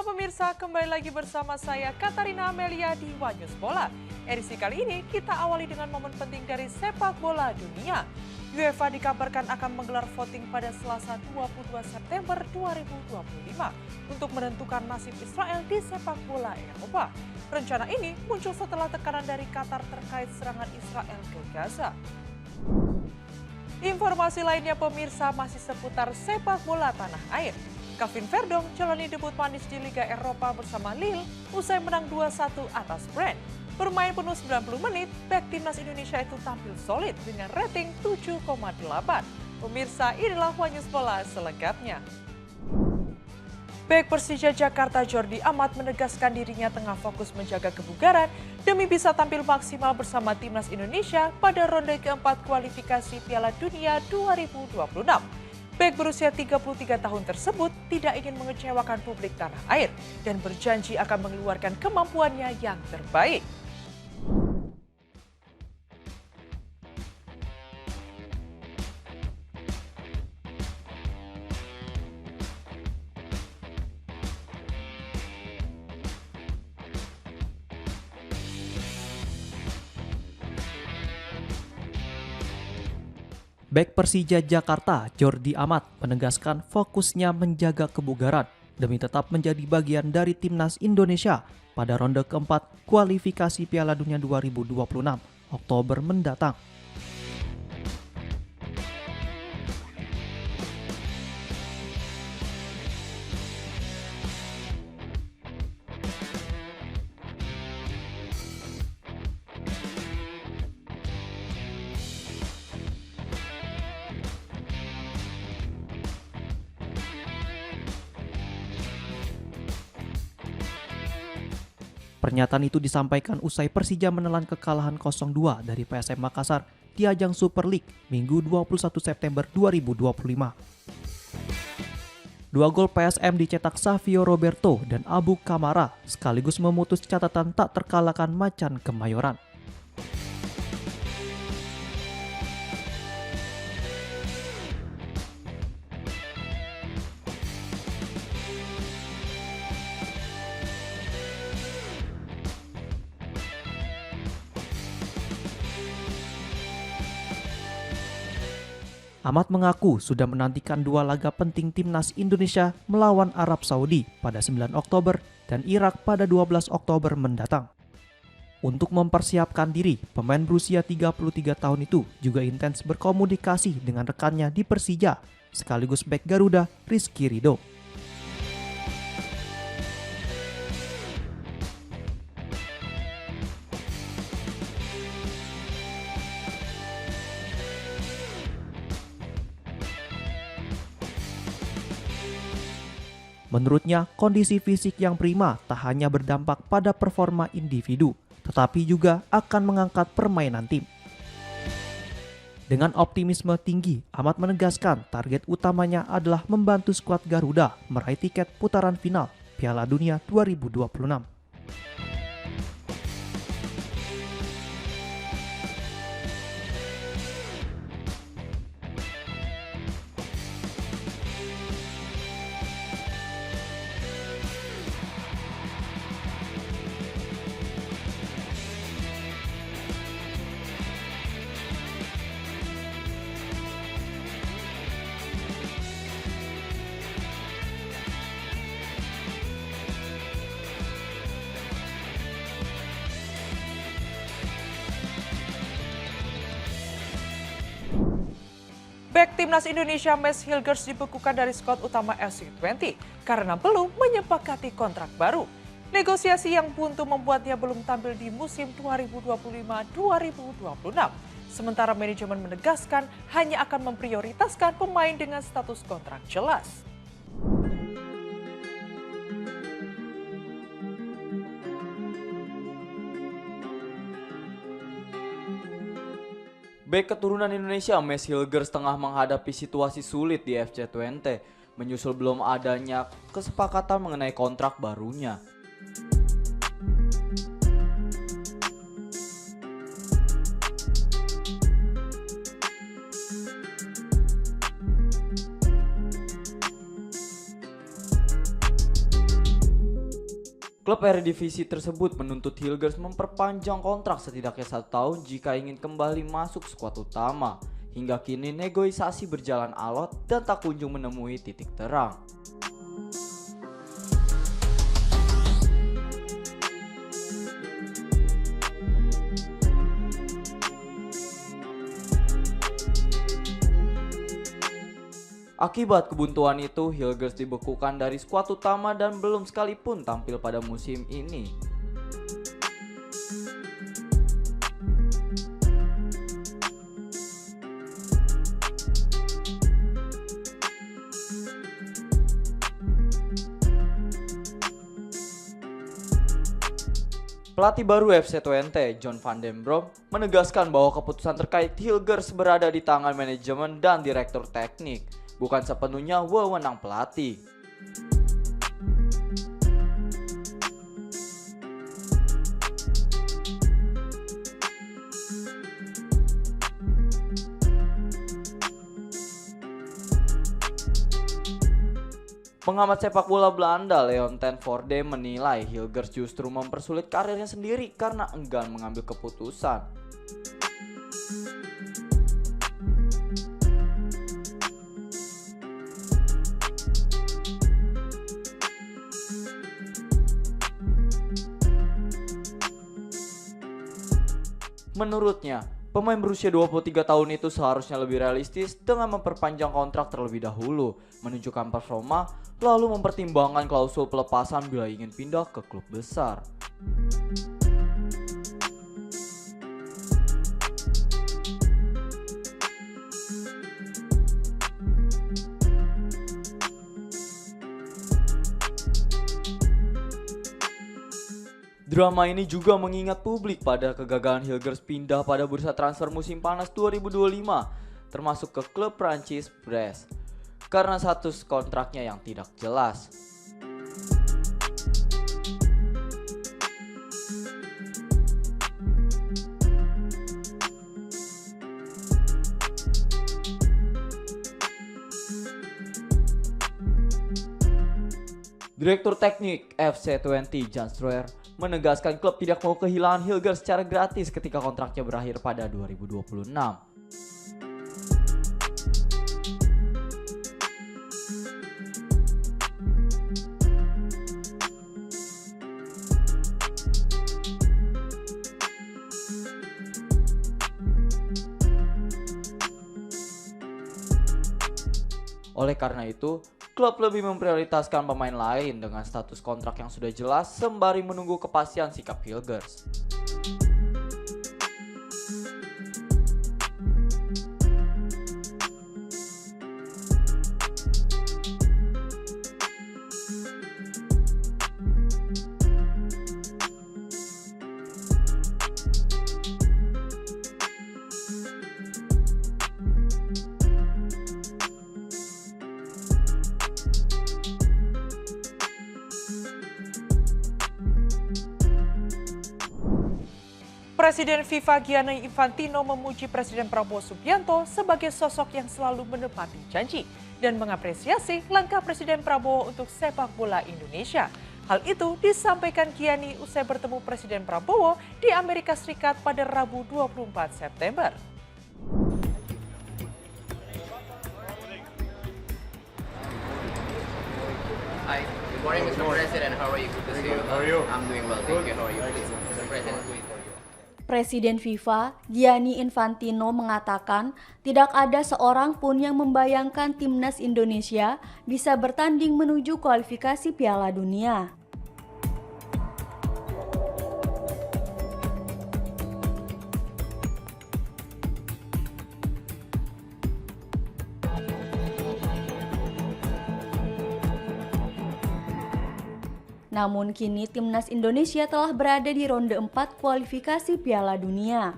Halo pemirsa, kembali lagi bersama saya Katarina Amelia di Wanyus Bola. Edisi kali ini kita awali dengan momen penting dari sepak bola dunia. UEFA dikabarkan akan menggelar voting pada Selasa 22 September 2025 untuk menentukan nasib Israel di sepak bola Eropa. Rencana ini muncul setelah tekanan dari Qatar terkait serangan Israel ke Gaza. Informasi lainnya pemirsa masih seputar sepak bola tanah air. Kevin Verdonk jalani debut manis di Liga Eropa bersama Lille usai menang 2-1 atas Brest. Bermain penuh 90 menit, bek timnas Indonesia itu tampil solid dengan rating 7,8. Pemirsa, inilah Wanyus Bola selengkapnya. Bek Persija Jakarta Jordi Amat menegaskan dirinya tengah fokus menjaga kebugaran demi bisa tampil maksimal bersama timnas Indonesia pada ronde keempat kualifikasi Piala Dunia 2026. Bek berusia 33 tahun tersebut tidak ingin mengecewakan publik tanah air dan berjanji akan mengeluarkan kemampuannya yang terbaik. Bek Persija Jakarta, Jordi Amat, menegaskan fokusnya menjaga kebugaran demi tetap menjadi bagian dari timnas Indonesia pada ronde keempat kualifikasi Piala Dunia 2026 Oktober mendatang. Pernyataan itu disampaikan usai Persija menelan kekalahan 0-2 dari PSM Makassar di ajang Super League Minggu 21 September 2025. Dua gol PSM dicetak Savio Roberto dan Abu Kamara sekaligus memutus catatan tak terkalahkan Macan Kemayoran. Amat mengaku sudah menantikan dua laga penting timnas Indonesia melawan Arab Saudi pada 9 Oktober dan Irak pada 12 Oktober mendatang. Untuk mempersiapkan diri, pemain berusia 33 tahun itu juga intens berkomunikasi dengan rekannya di Persija, sekaligus bek Garuda Rizky Ridho. Menurutnya, kondisi fisik yang prima tak hanya berdampak pada performa individu, tetapi juga akan mengangkat permainan tim. Dengan optimisme tinggi, Amat menegaskan target utamanya adalah membantu skuad Garuda meraih tiket putaran final Piala Dunia 2026. Bek timnas Indonesia Mads Hilgers dibekukan dari skuad utama FC20 karena belum menyepakati kontrak baru. Negosiasi yang buntu membuatnya belum tampil di musim 2025-2026. Sementara manajemen menegaskan hanya akan memprioritaskan pemain dengan status kontrak jelas. Bek keturunan Indonesia Mads Hilgers tengah menghadapi situasi sulit di FC20, menyusul belum adanya kesepakatan mengenai kontrak barunya. Klub Eredivisie tersebut menuntut Hilgers memperpanjang kontrak setidaknya 1 tahun jika ingin kembali masuk skuad utama. Hingga kini negosiasi berjalan alot dan tak kunjung menemui titik terang. Akibat kebuntuan itu, Hilgers dibekukan dari skuad utama dan belum sekalipun tampil pada musim ini. Pelatih baru FC Twente, John van den Brom, menegaskan bahwa keputusan terkait Hilgers berada di tangan manajemen dan direktur teknik, bukan sepenuhnya wewenang pelatih. Pengamat sepak bola Belanda Leon ten Voorde menilai Hilgers justru mempersulit karirnya sendiri karena enggan mengambil keputusan. Menurutnya, pemain berusia 23 tahun itu seharusnya lebih realistis dengan memperpanjang kontrak terlebih dahulu, menunjukkan performa, lalu mempertimbangkan klausul pelepasan bila ingin pindah ke klub besar. Drama ini juga mengingat publik pada kegagalan Hilgers pindah pada bursa transfer musim panas 2025, termasuk ke klub Prancis Brest, karena status kontraknya yang tidak jelas. Direktur teknik FC Twente, Jan Streuer, menegaskan klub tidak mau kehilangan Hilgers secara gratis ketika kontraknya berakhir pada 2026. Oleh karena itu, klub lebih memprioritaskan pemain lain dengan status kontrak yang sudah jelas sembari menunggu kepastian sikap Hilgers. Presiden FIFA Gianni Infantino memuji Presiden Prabowo Subianto sebagai sosok yang selalu menepati janji dan mengapresiasi langkah Presiden Prabowo untuk sepak bola Indonesia. Hal itu disampaikan Gianni usai bertemu Presiden Prabowo di Amerika Serikat pada Rabu 24 September. Hi, good morning, Mr. President. How are you? Good to see you. How are you? I'm doing well. Thank you. How are you? Mr. President, wait for you. Presiden FIFA Gianni Infantino mengatakan tidak ada seorang pun yang membayangkan timnas Indonesia bisa bertanding menuju kualifikasi Piala Dunia. Namun kini timnas Indonesia telah berada di ronde 4 kualifikasi Piala Dunia.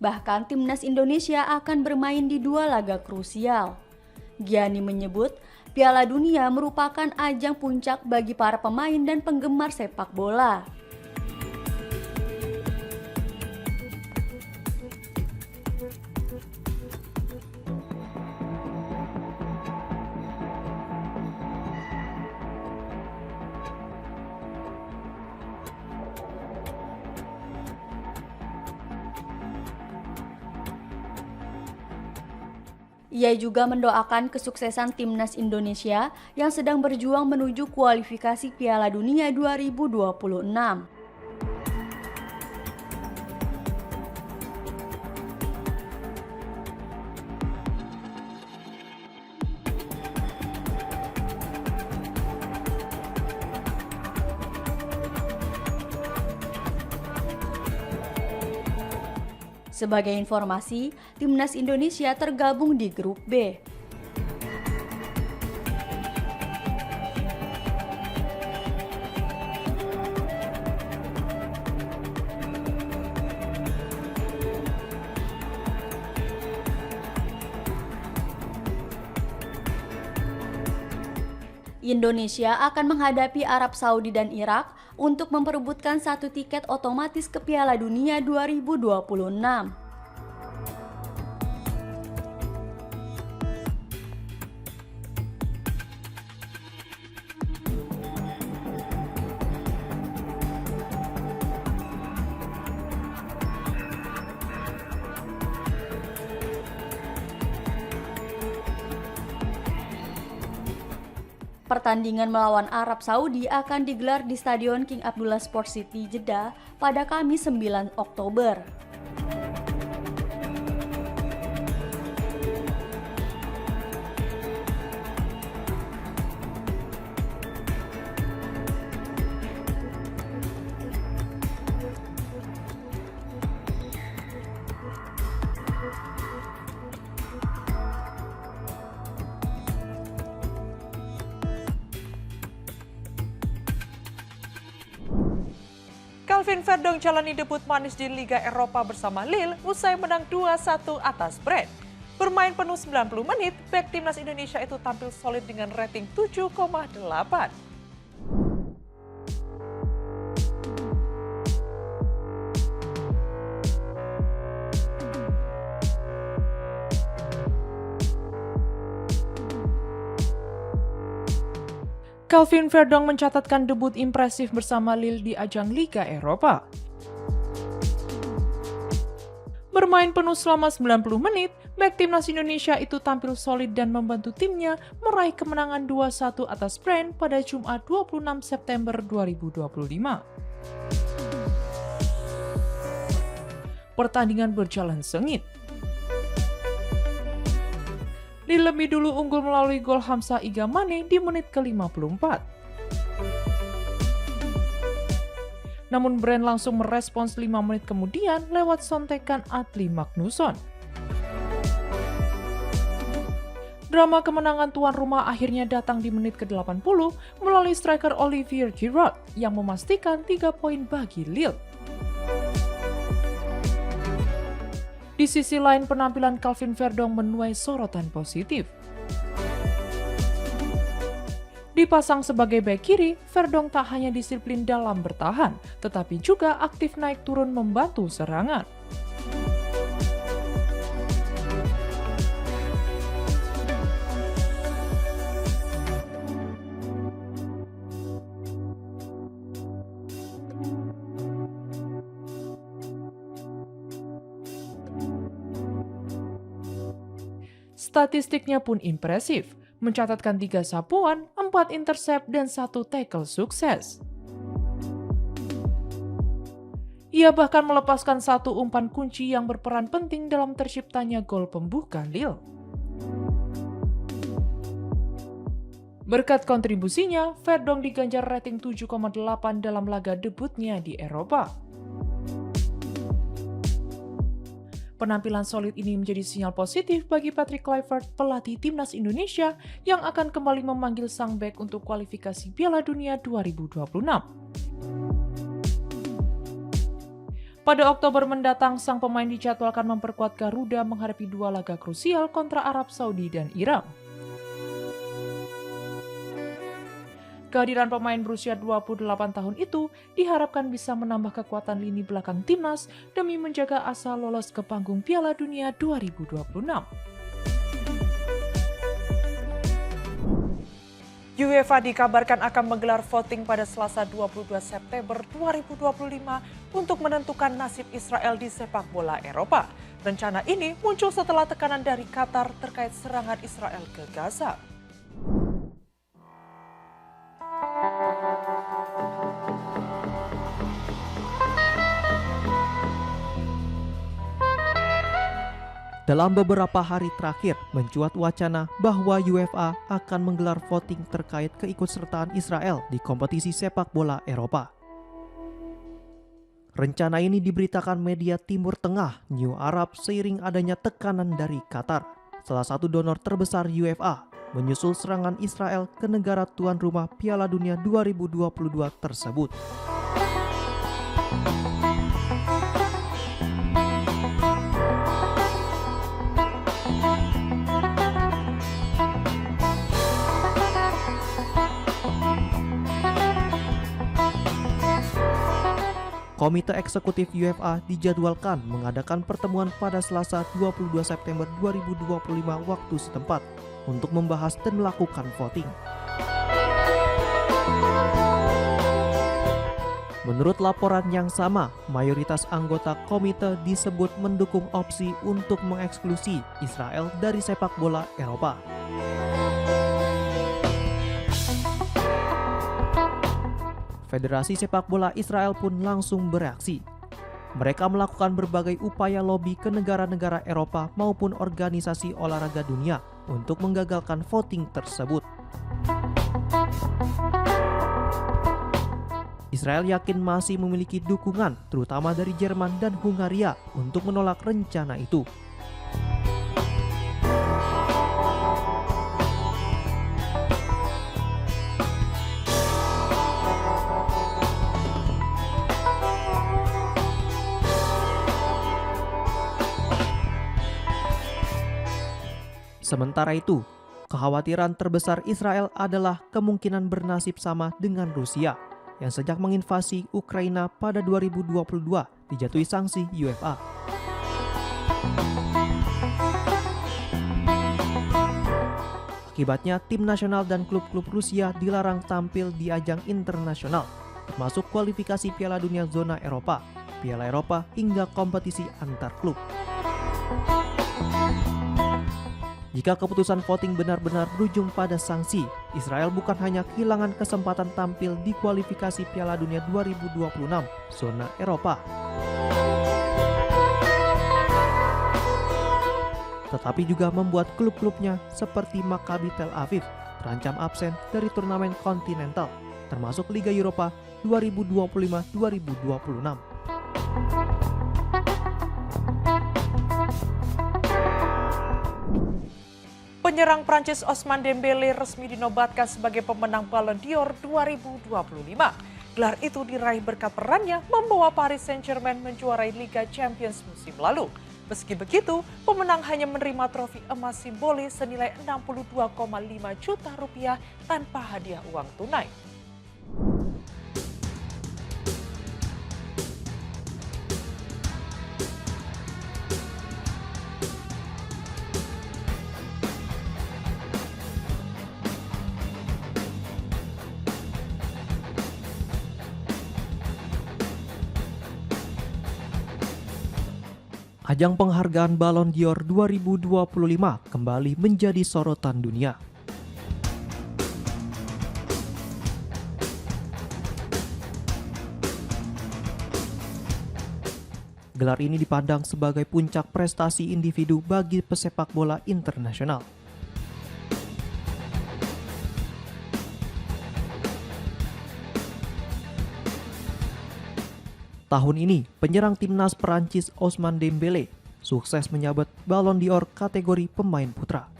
Bahkan timnas Indonesia akan bermain di 2 laga krusial. Gianni menyebut Piala Dunia merupakan ajang puncak bagi para pemain dan penggemar sepak bola. Ia juga mendoakan kesuksesan timnas Indonesia yang sedang berjuang menuju kualifikasi Piala Dunia 2026. Sebagai informasi, timnas Indonesia tergabung di grup B. Indonesia akan menghadapi Arab Saudi dan Irak untuk memperebutkan satu tiket otomatis ke Piala Dunia 2026. Pertandingan melawan Arab Saudi akan digelar di Stadion King Abdullah Sports City, Jeddah pada Kamis 9 Oktober. Calvin Verdong jalani debut manis di Liga Eropa bersama Lille usai menang 2-1 atas Brest. Bermain penuh 90 menit, bek timnas Indonesia itu tampil solid dengan rating 7,8. Calvin Verdong mencatatkan debut impresif bersama Lille di ajang Liga Eropa. Bermain penuh selama 90 menit, bek timnas Indonesia itu tampil solid dan membantu timnya meraih kemenangan 2-1 atas Brest pada Jumat 26 September 2025. Pertandingan berjalan sengit. Lille lebih dulu unggul melalui gol Hamza Igamane di menit ke-54. Namun Brest langsung merespons 5 menit kemudian lewat sontekan Atli Magnusson. Drama kemenangan tuan rumah akhirnya datang di menit ke-80 melalui striker Olivier Giroud yang memastikan 3 poin bagi Lille. Di sisi lain, penampilan Calvin Verdong menuai sorotan positif. Dipasang sebagai bek kiri, Verdong tak hanya disiplin dalam bertahan, tetapi juga aktif naik turun membantu serangan. Statistiknya pun impresif, mencatatkan 3 sapuan, 4 intercept, dan 1 tackle sukses. Ia bahkan melepaskan 1 umpan kunci yang berperan penting dalam terciptanya gol pembuka Lille. Berkat kontribusinya, Verdong diganjar rating 7,8 dalam laga debutnya di Eropa. Penampilan solid ini menjadi sinyal positif bagi Patrick Kluivert, pelatih timnas Indonesia yang akan kembali memanggil sang bek untuk kualifikasi Piala Dunia 2026. Pada Oktober mendatang, sang pemain dijadwalkan memperkuat Garuda menghadapi 2 laga krusial kontra Arab Saudi dan Irak. Kehadiran pemain berusia 28 tahun itu diharapkan bisa menambah kekuatan lini belakang timnas demi menjaga asa lolos ke panggung Piala Dunia 2026. UEFA dikabarkan akan menggelar voting pada Selasa 22 September 2025 untuk menentukan nasib Israel di sepak bola Eropa. Rencana ini muncul setelah tekanan dari Qatar terkait serangan Israel ke Gaza. Dalam beberapa hari terakhir, mencuat wacana bahwa UEFA akan menggelar voting terkait keikutsertaan Israel di kompetisi sepak bola Eropa. Rencana ini diberitakan media Timur Tengah New Arab seiring adanya tekanan dari Qatar, salah satu donor terbesar UEFA, menyusul serangan Israel ke negara tuan rumah Piala Dunia 2022 tersebut. Komite Eksekutif UEFA dijadwalkan mengadakan pertemuan pada Selasa 22 September 2025 waktu setempat untuk membahas dan melakukan voting. Menurut laporan yang sama, mayoritas anggota komite disebut mendukung opsi untuk mengeksklusi Israel dari sepak bola Eropa. Federasi Sepak Bola Israel pun langsung bereaksi. Mereka melakukan berbagai upaya lobi ke negara-negara Eropa maupun organisasi olahraga dunia untuk menggagalkan voting tersebut. Israel yakin masih memiliki dukungan terutama dari Jerman dan Hungaria untuk menolak rencana itu. Sementara itu, kekhawatiran terbesar Israel adalah kemungkinan bernasib sama dengan Rusia yang sejak menginvasi Ukraina pada 2022 dijatuhi sanksi UEFA. Akibatnya, tim nasional dan klub-klub Rusia dilarang tampil di ajang internasional, termasuk kualifikasi Piala Dunia zona Eropa, Piala Eropa hingga kompetisi antar klub. Jika keputusan voting benar-benar berujung pada sanksi, Israel bukan hanya kehilangan kesempatan tampil di kualifikasi Piala Dunia 2026 zona Eropa, tetapi juga membuat klub-klubnya seperti Maccabi Tel Aviv terancam absen dari turnamen kontinental, termasuk Liga Eropa 2025-2026. Penyerang Prancis Ousmane Dembélé resmi dinobatkan sebagai pemenang Ballon d'Or 2025. Gelar itu diraih berkat perannya membawa Paris Saint-Germain menjuarai Liga Champions musim lalu. Meski begitu, pemenang hanya menerima trofi emas simbolis senilai 62,5 juta rupiah tanpa hadiah uang tunai. Ajang penghargaan Ballon d'Or 2025 kembali menjadi sorotan dunia. Gelar ini dipandang sebagai puncak prestasi individu bagi pesepak bola internasional. Tahun ini, penyerang timnas Perancis Ousmane Dembélé sukses menyabet Ballon d'Or kategori pemain putra.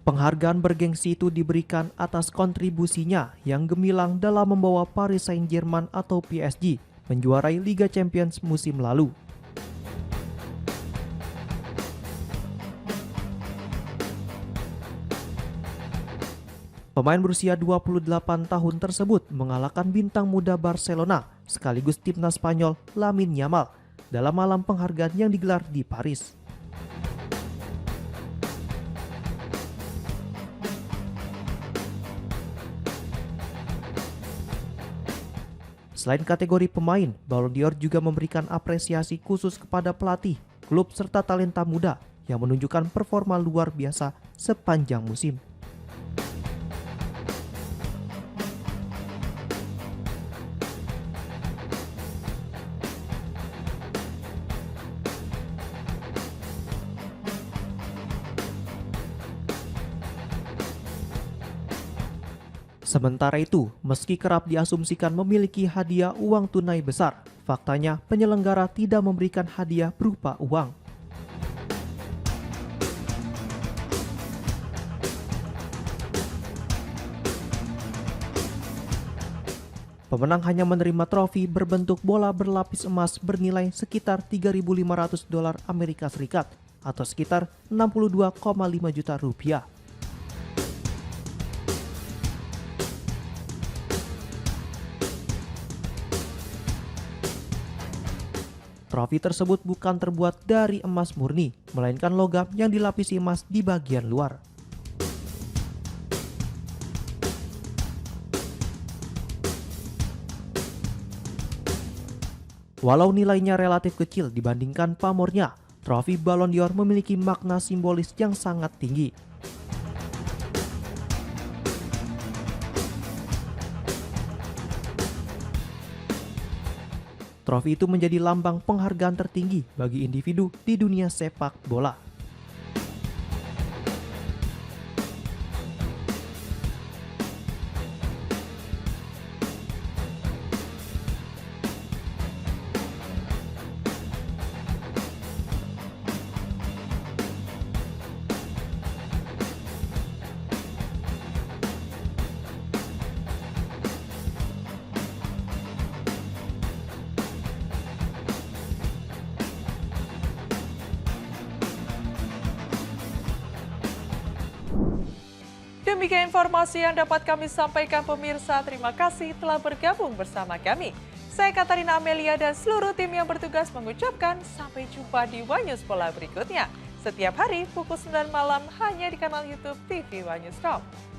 Penghargaan bergengsi itu diberikan atas kontribusinya yang gemilang dalam membawa Paris Saint-Germain atau PSG menjuarai Liga Champions musim lalu. Pemain berusia 28 tahun tersebut mengalahkan bintang muda Barcelona sekaligus timnas Spanyol Lamine Yamal dalam malam penghargaan yang digelar di Paris. Selain kategori pemain, Ballon d'Or juga memberikan apresiasi khusus kepada pelatih, klub serta talenta muda yang menunjukkan performa luar biasa sepanjang musim. Sementara itu, meski kerap diasumsikan memiliki hadiah uang tunai besar, faktanya penyelenggara tidak memberikan hadiah berupa uang. Pemenang hanya menerima trofi berbentuk bola berlapis emas bernilai sekitar $3.500 Amerika Serikat atau sekitar 62,5 juta rupiah. Trofi tersebut bukan terbuat dari emas murni, melainkan logam yang dilapisi emas di bagian luar. Walau nilainya relatif kecil dibandingkan pamornya, trofi Ballon d'Or memiliki makna simbolis yang sangat tinggi. Trofi itu menjadi lambang penghargaan tertinggi bagi individu di dunia sepak bola. Demikian informasi yang dapat kami sampaikan pemirsa. Terima kasih telah bergabung bersama kami. Saya Katarina Amelia dan seluruh tim yang bertugas mengucapkan sampai jumpa di One News Bola berikutnya. Setiap hari pukul 9 malam hanya di kanal YouTube TV One News.com.